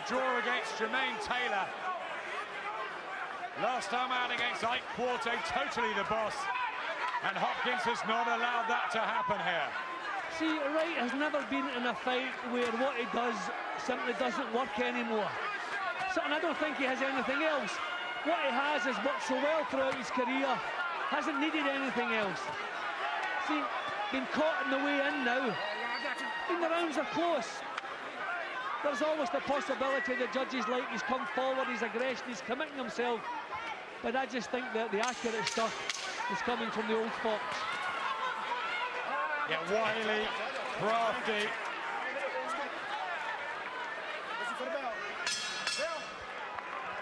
draw against Jermaine Taylor. Last time out against Ike Quarto, totally the boss. And Hopkins has not allowed that to happen here. See, Wright has never been in a fight where what he does simply doesn't work anymore. So, and I don't think he has anything else. What he has is worked so well throughout his career, hasn't needed anything else. See, been caught in the way in now. And the rounds are close. There's always the possibility that judges like he's come forward, his aggression, he's committing himself. But I just think that the accurate stuff is coming from the old fox. Yeah, wily, crafty.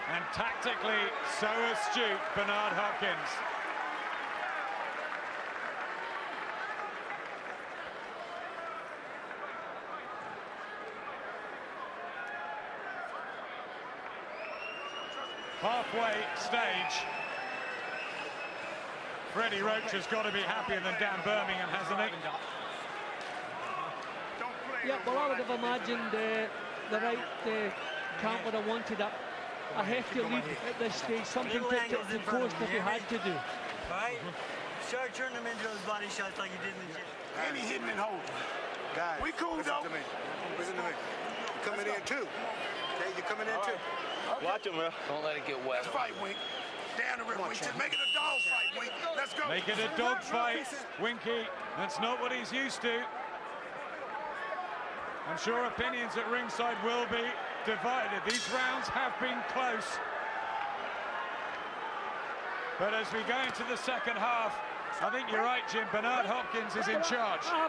And tactically so astute, Bernard Hopkins. Halfway stage. Freddie Roach has got to be happier than Dan Birmingham, hasn't he? Yeah, well, I would have imagined the right camp would have wanted a hefty lead at this stage, something to coast if he had to do. Right? Start turning them into those body shots like you did in the gym. And he hitting and holding. Guys, we cool though. Listen to me. You're coming in too. Okay, you're coming in too. Watch him, bro. Don't let it get wet. Let's fight, Wink. Down the river, Wink. Just make it a dog fight, Wink. Let's go. Make it a dog fight, Winky. That's not what he's used to. I'm sure opinions at ringside will be divided. These rounds have been close. But as we go into the second half, I think you're right, Jim. Bernard Hopkins is in charge. I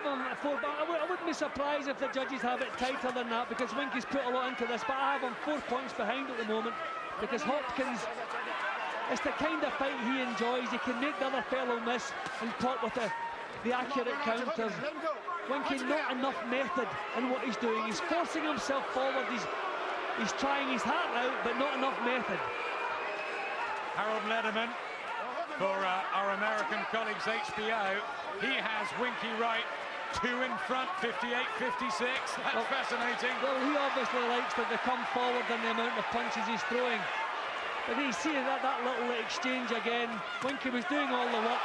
wouldn't be surprised if the judges have it tighter than that, because Winky's put a lot into this, but I have him 4 points behind at the moment, because Hopkins, it's the kind of fight he enjoys. He can make the other fellow miss and pop with the accurate counters. Winky, not enough method in what he's doing. He's forcing himself forward. He's trying his heart out, but not enough method. Harold Lederman, for our American colleagues HBO, he has Winky Wright 2 in front, 58-56. That's fascinating. Well, he obviously likes that they come forward and the amount of punches he's throwing. But you see that little exchange again. Winky was doing all the work,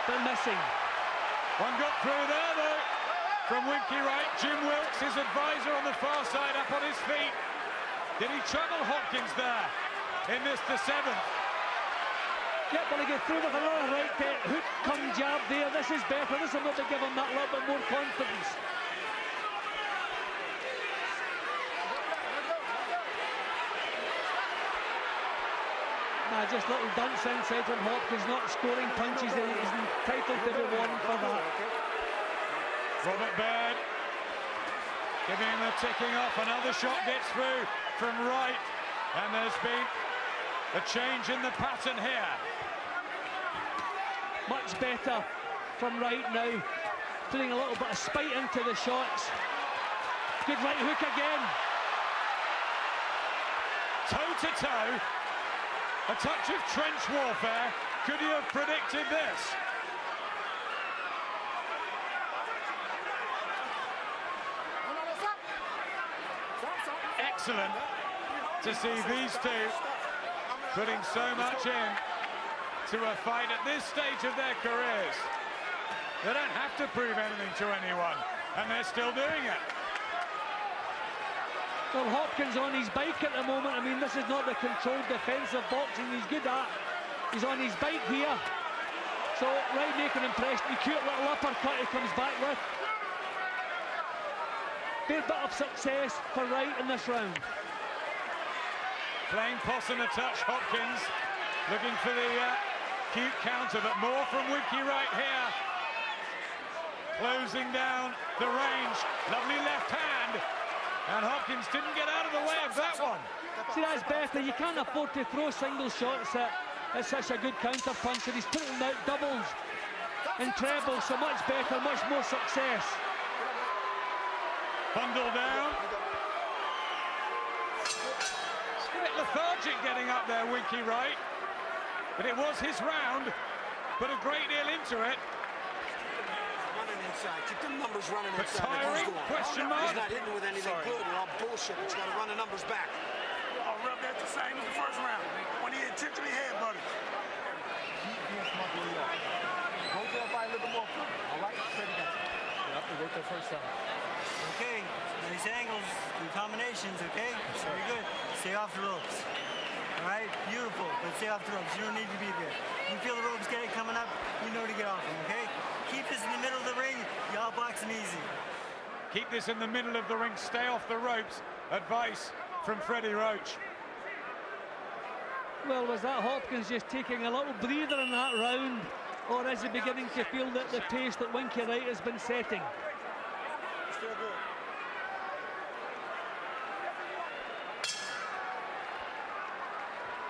but missing. One got through there, though, from Winky Wright. Jim Wilkes, his advisor on the far side, up on his feet. Did he trouble Hopkins there in this, the 7th? Yeah, but he gets through with another right hook, come jab there. This is better. This will maybe give him that little bit more confidence. Just little dance inside from Hopkins, not scoring punches. He's entitled to be won for that. Robert Baird giving him a ticking off. Another shot gets through from Wright, and there's been a change in the pattern here. Much better from Wright now, putting a little bit of spite into the shots. Good right hook again. Toe-to-toe, a touch of trench warfare. Could you have predicted this? Excellent to see these two putting so much in to a fight at this stage of their careers. They don't have to prove anything to anyone, and they're still doing it. Well, Hopkins on his bike at the moment. I mean, this is not the controlled defensive boxing he's good at. He's on his bike here. So, Wright making an impression. A cute little uppercut he comes back with. Big bit of success for Wright in this round. Playing possum a touch, Hopkins looking for the cute counter, but more from Winky Wright here. Closing down the range. Lovely left hand. And Hopkins didn't get out of the way of that one. See, that's better. You can't afford to throw single shots at such a good counter puncher. He's putting out doubles and trebles, so much better, much more success. Bundle down. It's a bit lethargic getting up there, Winky Wright. But it was his round, put a great deal into it. inside. Keep them numbers running But inside. tiring? Question mark? He's not hitting with anything good. They're all bullshit. But you got to run the numbers back. I'll rub that the same as the first round when he intentionally headbutted. Go there by a little more. All right? Okay, nice angles and combinations, okay? Very good. Stay off the ropes. All right, beautiful, but stay off the ropes. You don't need to be there. You feel the ropes coming up, you know to get off them, okay? Keep this in the middle of the ring, you outbox them easy. Keep this in the middle of the ring, stay off the ropes. Advice from Freddie Roach. Well, was that Hopkins just taking a little breather in that round, or is he beginning to feel that the pace that Winky Wright has been setting? Still good.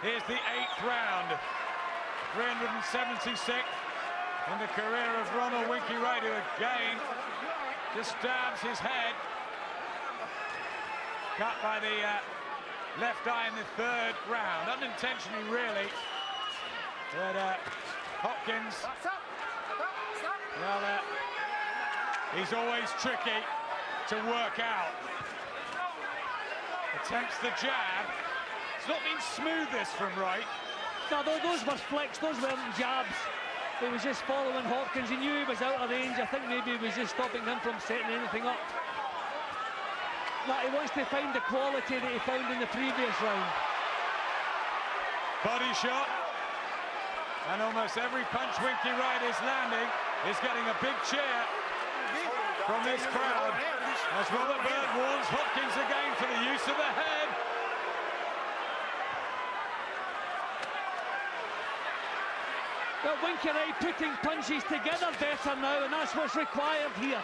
Here's the 8th round, 376th in the career of Ronald Winky Wright, who again just stabs his head. Cut by the left eye in the 3rd round, unintentionally really. But Hopkins, well, he's always tricky to work out. Attempts the jab. It's not been smooth, this from Wright. No, those were flicks, those weren't jabs. He was just following Hopkins. He knew he was out of range. I think maybe he was just stopping him from setting anything up. But he wants to find the quality that he found in the previous round. Body shot. And almost every punch Winky Wright is landing is getting a big cheer from this crowd. As Robert Bird warns Hopkins again for the use of the head. Well, Winky Wright putting punches together better now, and that's what's required here.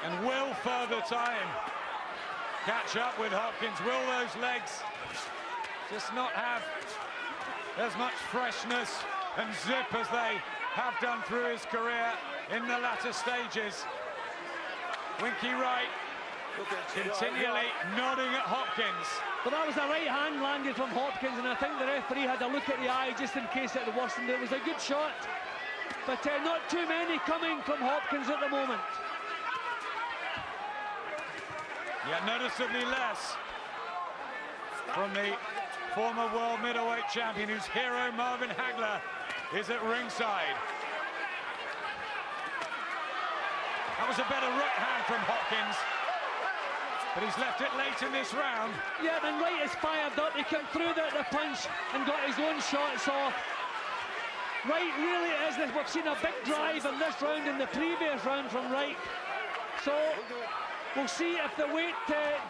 And will further time catch up with Hopkins? Will those legs just not have as much freshness and zip as they have done through his career in the latter stages? Winky Wright continually nodding at Hopkins. But that was a right hand landed from Hopkins, and I think the referee had a look at the eye just in case it worsened. It was a good shot, but not too many coming from Hopkins at the moment. Yet noticeably less from the former world middleweight champion, whose hero Marvin Hagler is at ringside. That was a better right hand from Hopkins, but he's left it late in this round. Yeah, and Wright is fired up. He came through the punch and got his own shots off. Wright really is. We've seen a big drive in this round and the previous round from Wright. So we'll see if the weight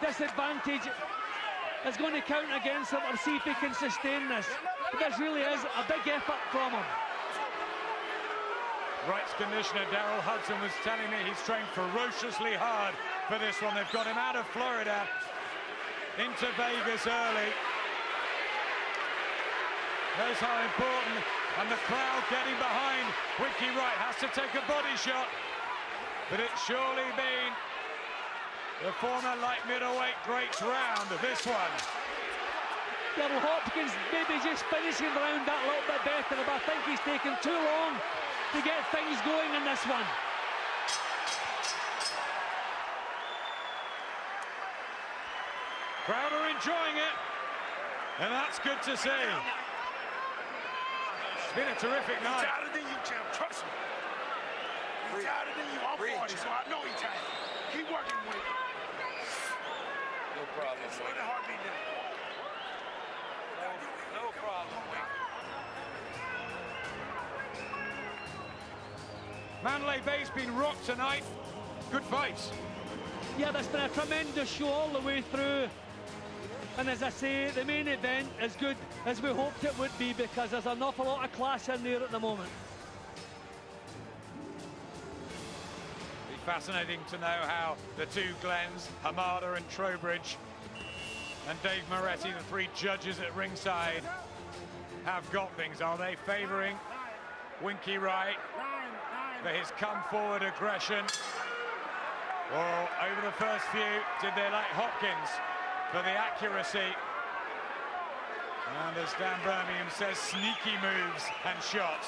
disadvantage is going to count against him, or see if he can sustain this. But this really is a big effort from him. Wright's conditioner, Darrell Hudson, was telling me he's trained ferociously hard for this one. They've got him out of Florida into Vegas early. Knows how important, and the crowd getting behind Winky Wright. Has to take a body shot, but it's surely been the former light middleweight greats round, this one. Well, Hopkins maybe just finishing the round that little bit better, but I think he's taken too long to get things going in this one. Crowd are enjoying it, and that's good to see. It's been a terrific night. He's tighter than you, champ. Trust me. He's tighter than you. I'm 40, so I know he's tight. Keep working with him. No problem. Slow the heartbeat down. No problem. Mandalay Bay's been rocked tonight. Good fights. Yeah, that's been a tremendous show all the way through. And as I say, the main event is good as we hoped it would be, because there's an awful lot of class in there at the moment. Be fascinating to know how the two Glens, Hamada and Trowbridge, and Dave Moretti, the three judges at ringside, have got things. Are they favouring Winky Wright for his come-forward aggression? Or over the first few, did they like Hopkins for the accuracy And as Dan Birmingham says, sneaky moves and shots.